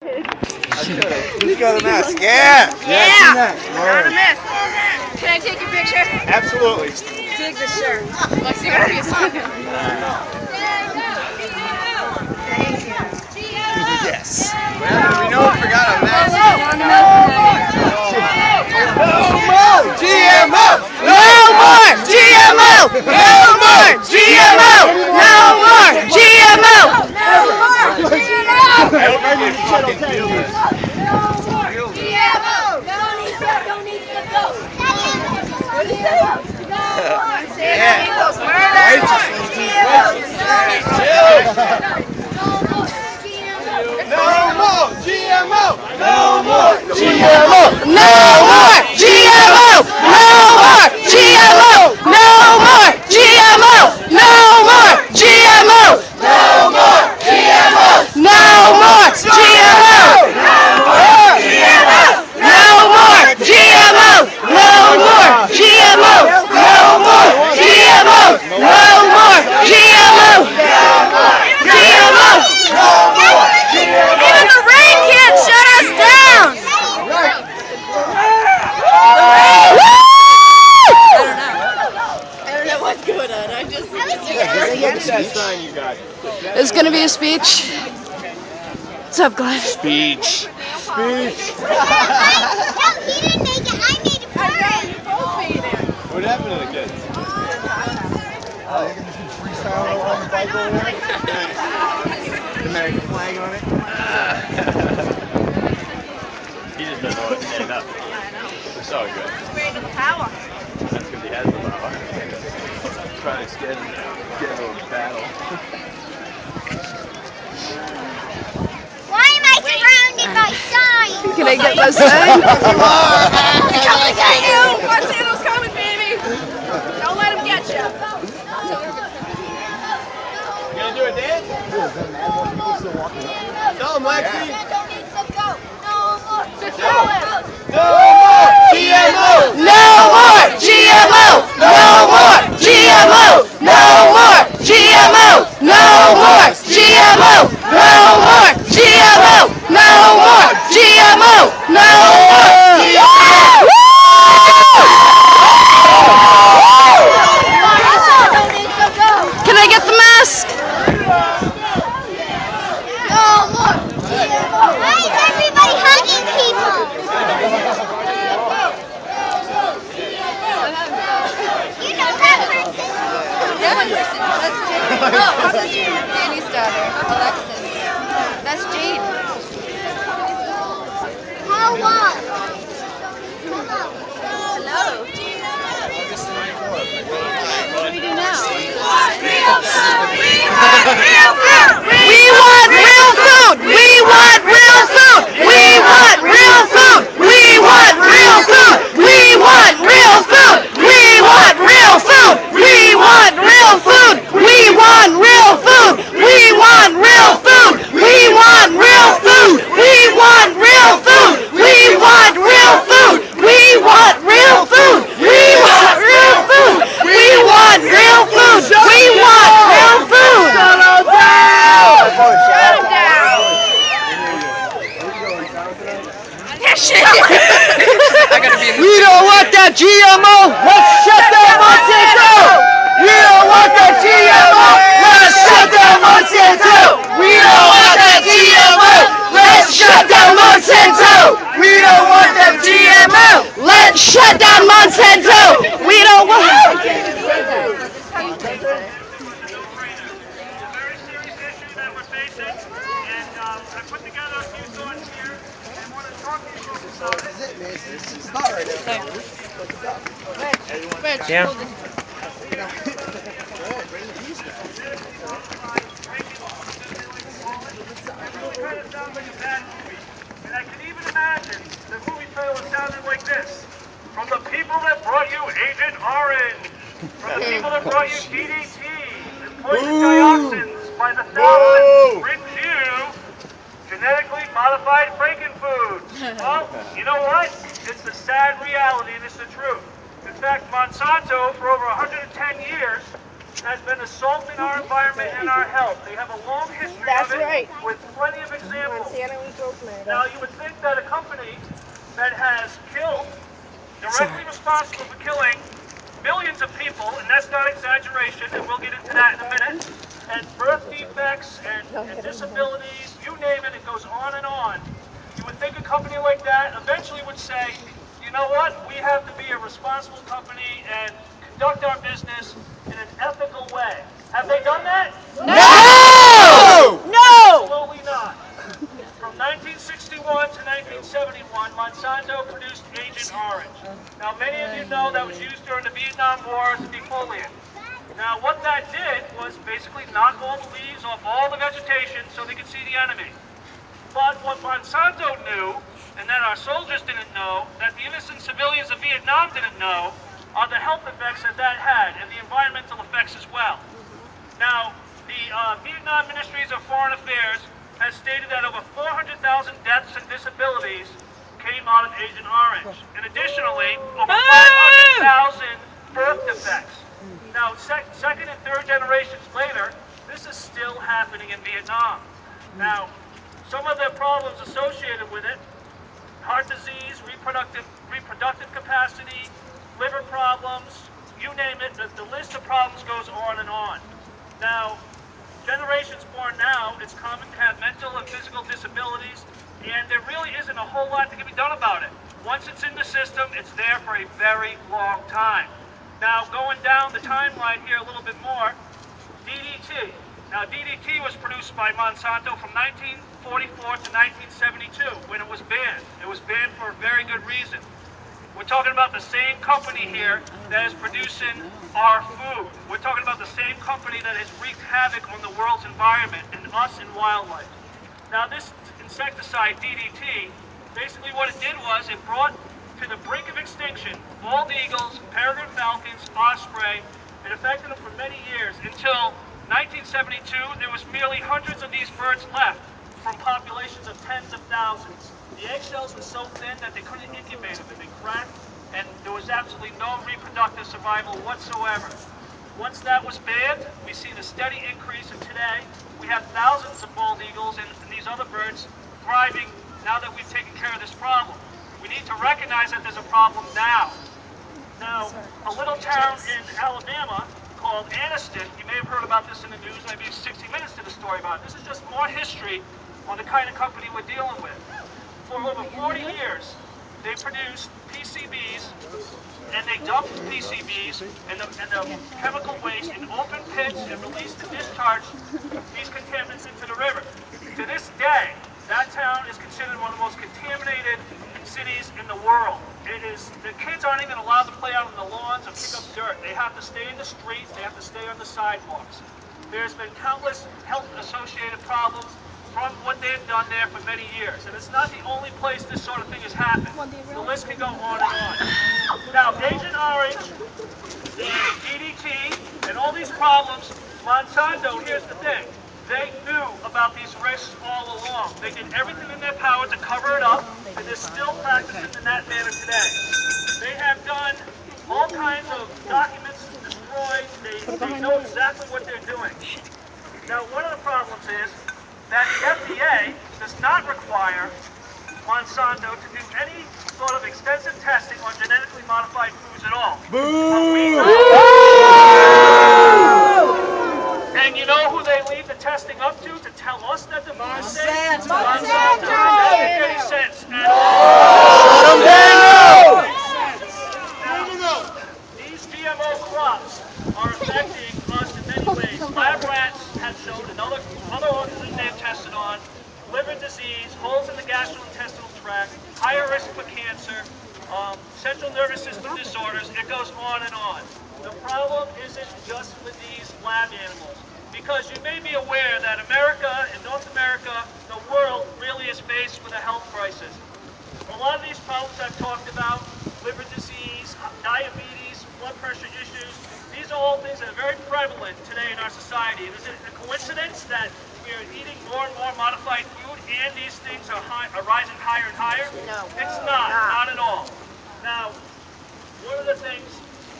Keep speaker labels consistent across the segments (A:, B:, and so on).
A: Let's go to the mask. Yeah!
B: Yeah! Not a miss. Can I take your picture?
A: Absolutely.
B: Dig the shirt. Lexi, you gotta be a second.
A: Yes. We know we forgot a mask. GMO! No more GMO! No more GMO! No more GMO! No more GMO! No more GMO! No more GMO! No more GMO! No more GMO! No more GMO! No more GMO! No more GMO! No more GMO! No more GMO! No more GMO! No more GMO! GMO! Even the rain can't shut us down!
B: I don't know what's going on. I just...
C: It's gonna be a speech. What's up, Glenn?
A: Speech.
D: No, he didn't make it. I made it for him.
A: What happened to the kids? Oh, you're gonna just be freestyling on the bike over there? The American flag on it? He just doesn't know what to stand up. It's all good.
B: Ready to power.
A: That's because he has the power. Trying to get into a battle.
D: Why am I surrounded by signs?
C: Can I get this sign?
B: They're coming to get you! Monsanto's coming, baby! Don't let him get you.
A: You gonna do a dance? Tell him, Lexi. No more GMO! No more GMO! No more GMO! No more GMO! No more GMO! No more GMO! No more GMO! No more GMO!
C: Can I get the mask?
D: Why is everybody hugging people? You know that person?
B: That person. That's Jade. Oh, that's Danny's daughter, Alexis. That's Jade.
D: How long?
B: Hello. What do we do now?
C: We want real food! We want real food! We want real food! We want real food! We want real food! We want real food! We want real food! We want real food! We want real food! We want real food! We want real food! We want real food! We want real food! We want real food! We want real food! We want real food! We want real food!
B: Shut him down!
A: We don't want that GMO! Let's shut down Monsanto! We don't want that GMO! Let's shut down Monsanto! We don't want that GMO! Let's shut down Monsanto! We don't want that GMO!
C: Let's shut down Monsanto! We don't want...
E: Yeah.
F: And I can even imagine the movie trailer sounded like this. From the people that brought you Agent Orange. From the people that brought you DDT and poison dioxins by the thousands brings you genetically modified frankenfoods. Well, you know what? It's the sad reality and it's the truth. In fact, Monsanto, for over 110 years, has been assaulting our environment and our health. They have a long history of it with plenty of examples. Now, you would think that a company that has killed, directly responsible for killing millions of people, and that's not exaggeration, and we'll get into that in a minute, and birth defects and disabilities, you name it, it goes on and on. You would think a company like that eventually would say, you know what, we have to be a responsible company and conduct our business in an ethical way. Have they done that?
C: No! No!
F: Absolutely not. From 1961 to 1971, Monsanto produced Agent Orange. Now, many of you know that was used during the Vietnam War as a defoliant. Now, what that did was basically knock all the leaves off all the vegetation so they could see the enemy. But what Monsanto knew, and that our soldiers didn't know, that the innocent civilians of Vietnam didn't know, are the health effects that that had, and the environmental effects as well. Now, the Vietnam Ministries of Foreign Affairs has stated that over 400,000 deaths and disabilities came out of Agent Orange. And additionally, over 500,000 birth defects. Now, second and third generations later, this is still happening in Vietnam. Now, some of the problems associated with it, heart disease, reproductive capacity, liver problems, you name it, the list of problems goes on and on. Now, generations born now, it's common to have mental and physical disabilities, and there really isn't a whole lot that can be done about it. Once it's in the system, it's there for a very long time. Now, going down the timeline here a little bit more, DDT. Now, DDT was produced by Monsanto from 1944 to 1972 when it was banned. It was banned for a very good reason. We're talking about the same company here that is producing our food. We're talking about the same company that has wreaked havoc on the world's environment and us and wildlife. Now, this insecticide, DDT, basically what it did was it brought to the brink of extinction bald eagles, peregrine falcons, osprey. It affected them for many years until 1972, there was merely hundreds of these birds left from populations of tens of thousands. The eggshells were so thin that they couldn't incubate them, and they cracked, and there was absolutely no reproductive survival whatsoever. Once that was banned, we see the steady increase, and today we have thousands of bald eagles and these other birds thriving now that we've taken care of this problem. We need to recognize that there's a problem now. Now, a little town in Alabama called Anniston, you may have heard about this in the news, maybe 60 Minutes did a story about it. This is just more history on the kind of company we're dealing with. For over 40 years, they produced PCBs, and they dumped PCBs and the chemical waste in open pits and released and discharged these contaminants into the river. To this day, that town is considered one of the most contaminated cities in the world. The kids aren't even allowed to play out on the lawns or pick up dirt. They have to stay in the streets, they have to stay on the sidewalks. There's been countless health-associated problems from what they've done there for many years. And it's not the only place this sort of thing has happened. The list can go on and on. Now, Agent Orange, and DDT, and all these problems, Monsanto, here's the thing. They knew about these risks all along. They did everything in their power to cover it up, and they're still practicing in that manner today. They have done all kinds of documents destroyed. They know exactly what they're doing. Now, one of the problems is that the FDA does not require Monsanto to do any sort of extensive testing on genetically modified foods at all. Boo! And you know who they leave the testing up to tell us that the food is safe? Monsanto! Doesn't make any sense at all. Now, these GMO crops are affecting us in many ways. Lab rats have shown, and other organisms they've tested on, liver disease, holes in the gastrointestinal tract, higher risk for cancer, central nervous system disorders, it goes on and on. The problem isn't just with these lab animals, because you may be aware that America and North America, the world, really is faced with a health crisis. A lot of these problems I've talked about, liver disease, diabetes, blood pressure issues, these are all things that are very prevalent today in our society. Is it a coincidence that we are eating more and more modified food and these things are rising higher and higher?
C: No.
F: It's not at all. Now, one of the things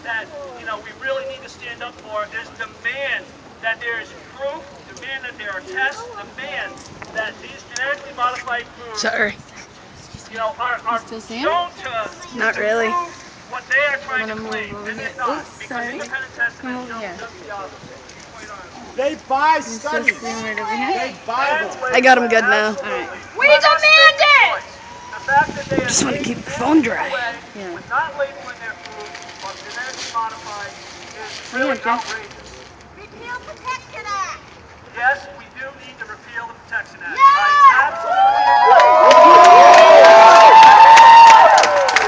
F: that, we really need to stand up for is demand that there is proof, demand that there are tests, demand that these genetically modified foods,
C: Sorry.
F: are
B: Still see him?
F: shown to
C: Not really.
F: prove what they are trying to
B: I'm gonna
F: claim,
B: move over
F: and
B: here.
F: they're not,
B: Oops,
F: because
B: sorry.
F: independent testing
B: Come
F: has
B: over
F: shown
B: here.
F: just the opposite. Quite honestly.
A: They buy
B: You still
A: studies.
B: see him right over here?
A: They buy them.
C: I got him good now.
F: Absolutely.
B: We
F: I'm not
B: demand
F: making
B: it!
F: choice. The fact that they
C: Just
F: have
C: wanna
F: made
C: keep the
F: and
C: phone
F: taken
C: dry.
F: away
B: Yeah.
F: with not labeling their food or genetically modified is
B: Hang
F: really
B: on, Jeff.
F: outrageous.
D: Repeal Protection Act.
F: Yes, we do need to repeal the Protection Act.
D: Yeah!
F: I absolutely agree.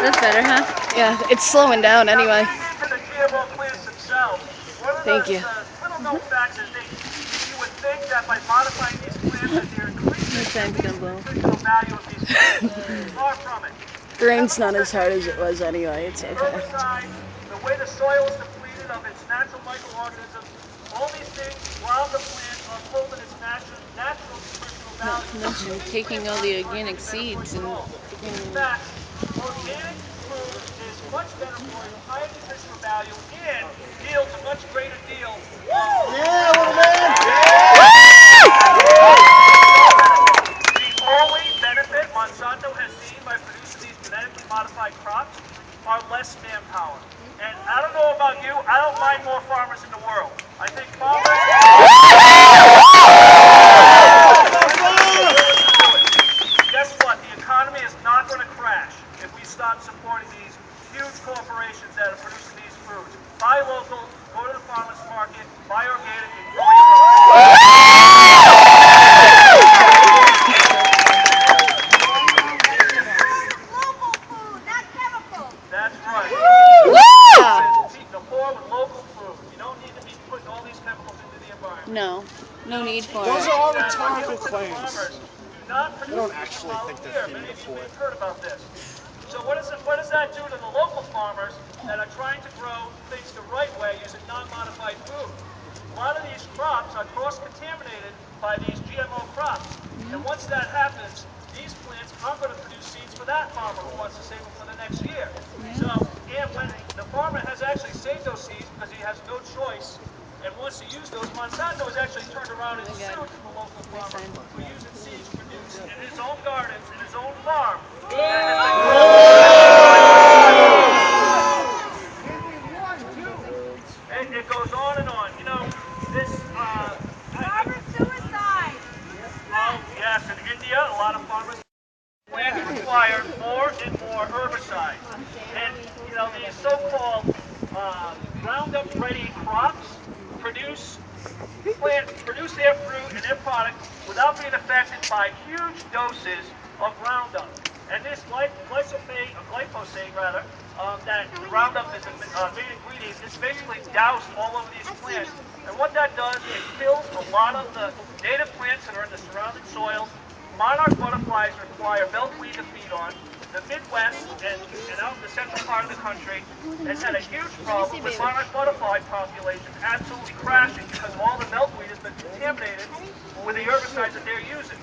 B: That's better, huh?
C: Yeah, it's slowing down anyway.
F: Now, getting into the GMO plants themselves, one of
C: Thank
F: the,
C: you.
F: the little known facts is you would think that by modifying these plants that they're increasing
B: Your time's
F: the
B: gonna blow.
F: nutritional value of these plants. Far from it.
C: The rain's not as hard as it was anyway. It's okay.
F: Herbicides, the way the soil is depleted of its natural microorganisms, all these things rob the plant of holding its natural nutritional
B: Not
F: value.
B: to mention taking all the organic seeds and
F: In fact, organic food is much better for you, higher nutritional value, and yields a much greater deal of
A: Yeah, little man.
F: the only benefit Monsanto has seen by producing these genetically modified crops are less manpower. And I don't know about you, I don't mind more farmers in the world. I think farmers guess what? The economy is not going to crash if we stop supporting these huge corporations that are producing these foods. Buy local, go to the farmer's market, buy organic, and grow your own.
D: Local food, not chemical.
F: That's right.
C: Woo!
F: Feed the poor with local food. You don't need to be putting all these chemicals into the environment.
B: no. No need for
A: Those
B: it.
A: are all
F: That
A: rhetorical
F: given to the
A: claims.
F: farmers do not
A: They
F: produce
A: don't
F: these
A: actually
F: for
A: think they're
F: here.
A: feeding
F: Many
A: the
F: of you may
A: poor.
F: have heard about this. So what does that do to the local farmers that are trying to grow things the right way using non-modified food? A lot of these crops are cross-contaminated by these GMO crops. And once that happens, these plants aren't going to produce seeds for that farmer who wants to save them for the next year. So, and when the farmer has actually saved those seeds because he has no choice and wants to use those, Monsanto has actually turned around and sued the local farmer for using seeds produced in his own gardens, in his own farm. That has been and it goes on and on. This,
D: Farmer suicide.
F: yes, in India, a lot of farmers plants require more and more herbicides. And, these so-called Roundup-ready crops produce their fruit and their product without being affected by huge doses of Roundup. And this glyphosate rather, that Roundup is a main ingredient, is basically doused all over these plants. And what that does, it kills a lot of the native plants that are in the surrounding soils. Monarch butterflies require milkweed to feed on. The Midwest and out in the central part of the country has had a huge problem with monarch butterfly populations absolutely crashing because all the milkweed has been contaminated with the herbicides that they're using.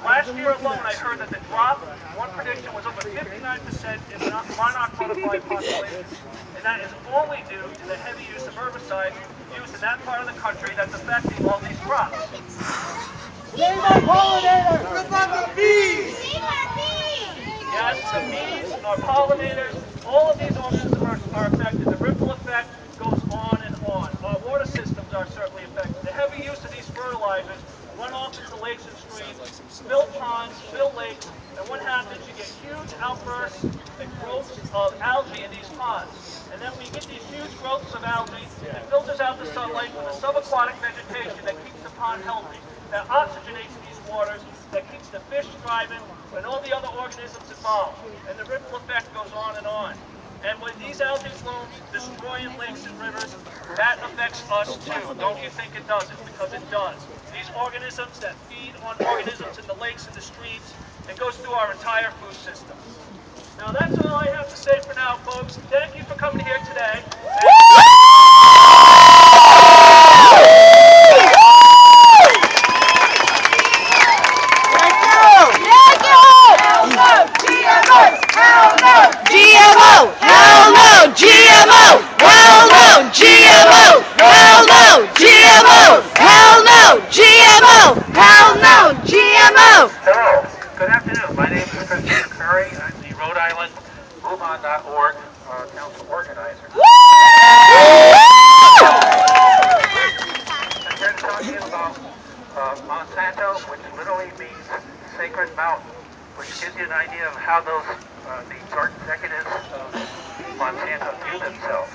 F: Last year alone, I heard that the drop, one prediction was over 59% in monarch butterfly populations, and that is only due to the heavy use of herbicides used in that part of the country that's affecting all these crops.
A: Save our pollinators! What about the bees?
D: Save our bees.
F: Yes, the bees, our pollinators, all of these organisms are affected. The ripple effect goes on and on. Our water systems are certainly affected. The heavy use of these fertilizers run off into lakes and streams, fill ponds, fill lakes, and what happens? You get huge outbursts and growths of algae in these ponds. And then when you get these huge growths of algae, it filters out the sunlight from the subaquatic vegetation that keeps the pond healthy, that oxygenates these waters, that keeps the fish thriving, and all the other organisms involved. And the ripple effect goes on and on. And when these algae blooms destroying lakes and rivers, that affects us too. Don't you think it doesn't? Because it does. These organisms that feed on organisms in the lakes and the streams, it goes through our entire food system. Now that's all I have to say for now, folks. Thank you for coming here today.
C: GMO! Hell no! GMO! Hell
F: Grandma.org council organizer. I'm here to talk to you about Monsanto, which literally means sacred mountain, which gives you an idea of how those the executives of Monsanto view themselves.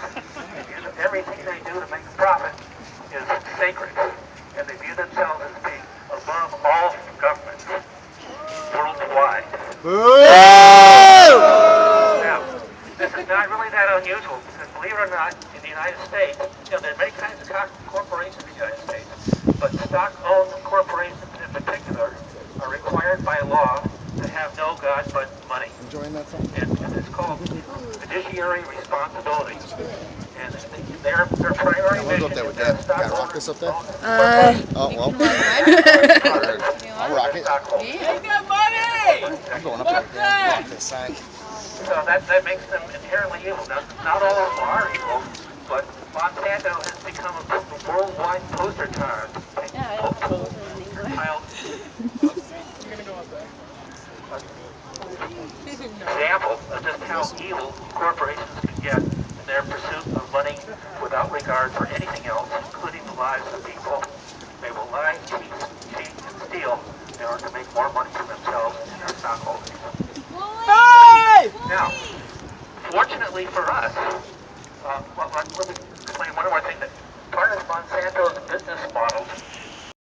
F: Everything they do to make a profit is sacred, and they view themselves as being above all governments worldwide. Now, this is not really that unusual, because believe it or not, in the United States, there are many kinds of corporations in the United States, but stock-owned corporations in particular are required by law to have no God but money.
A: Enjoying that song?
F: And it's called fiduciary responsibility. And their primary mission is that stockholders
A: up there? Oh, well. I'll rock it.
F: Take that money!
A: I'm going up there. Rock this side.
F: So that makes them inherently evil. Now, not all of them are evil, but Monsanto has become a worldwide poster child. Example of just how evil corporations can get in their pursuit of money without regard for anything else, including the lives of people. They will lie, cheat, and steal in order to make more money for themselves and their stockholders. Now, fortunately for us, let me explain one more thing. That part of Monsanto's business model